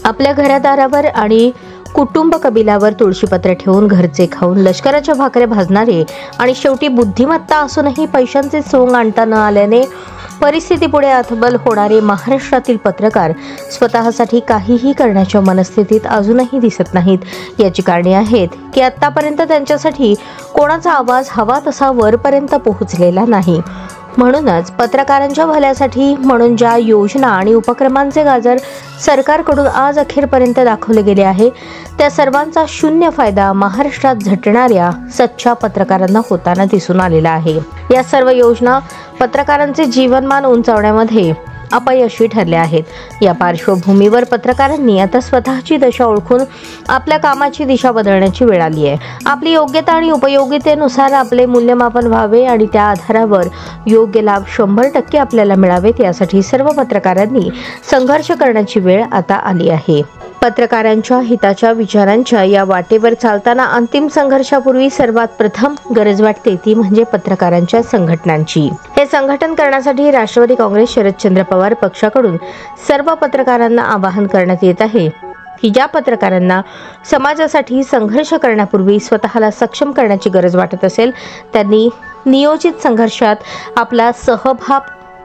आपल्या घरादारावर आणि कुटुंब कबिलावर तुळशीपत्र ठेवून घरचे खाऊन लष्कराच्या भाकऱ्या भाजणारे आणि शेवटी बुद्धिमत्ता असूनही पैशांचे सोंग आणता न आल्याने परिस्थितीपुढे हतबल होणारे महाराष्ट्रातील पत्रकार स्वतःसाठी काहीही करण्याच्या मनस्थितीत अजूनही दिसत नाहीत। याची कारणे आहेत की आतापर्यंत त्यांच्यासाठी कोणाचा आवाज हवा तसा वरपर्यंत पोहोचलेला नाही। म्हणूनच पत्रकारांच्या भल्यासाठी म्हणून ज्या योजना आणि उपक्रमांचे गाजर सरकारकडून आज अखेरपर्यंत दाखवले गेले आहे त्या सर्वांचा शून्य फायदा महाराष्ट्रात झटणाऱ्या सच्चा पत्रकारांना होताना दिसून आलेला आहे। या सर्व योजना पत्रकारांचे जीवनमान उंचावण्यामध्ये अपयशी ठरले आहेत। या पार्श्वभूमीवर पत्रकारांनी आता स्वतःची दशा ओळखून आपल्या कामाची दिशा बदलण्याची वेळ आली आहे। आपली योग्यता आणि उपयोगितेनुसार आपले मूल्यमापन व्हावे आणि त्या आधारावर योग्य लाभ 100% आपल्याला मिळावेत यासाठी सर्व पत्रकारांनी संघर्ष करण्याची वेळ आता आली आहे। पत्रकारांच्या हिताच्या विचारांच्या या वाटेवर चालताना अंतिम संघर्षापूर्वी सर्वात प्रथम गरज वाटते ती म्हणजे पत्रकारांच्या संघटनांची। हे संघटन करण्यासाठी राष्ट्रवादी काँग्रेस शरदचंद्र पवार पक्षाकडून सर्व पत्रकारांना आवाहन करण्यात येत आहे की ज्या पत्रकारांना समाजासाठी संघर्ष करण्यापूर्वी स्वतःला सक्षम करण्याची गरज वाटत असेल त्यांनी नियोजित संघर्षात आपला सहभाग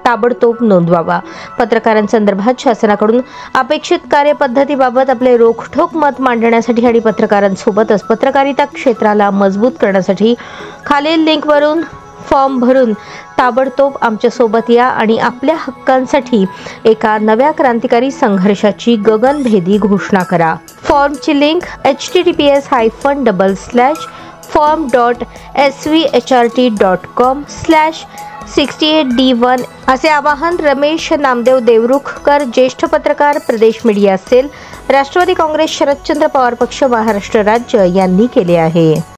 ताबडतोब नोंदवावा। पत्रकारांसंदर्भात शासनाकडून अपेक्षित कार्यपद्धतीबाबत आपले रोखठोक मत मांडण्यासाठी आणि पत्रकारांसोबतच पत्रकारिता क्षेत्राला मजबूत करण्यासाठी खालील लिंकवरून फॉर्म भरून ताबडतोब आमच्या सोबत या आणि आपल्या हक्कांसाठी एका नव्या क्रांतिकारी संघर्षाची गगनभेदी घोषणा करा। फॉर्मची लिंक https://form.svhrt.com/68D1 असे आवाहन रमेश नामदेव देवरुखकर, ज्येष्ठ पत्रकार, प्रदेश मीडिया सेल, राष्ट्रवादी काँग्रेस शरदचंद्र पवार पक्ष, महाराष्ट्र राज्य यांनी केले आहे।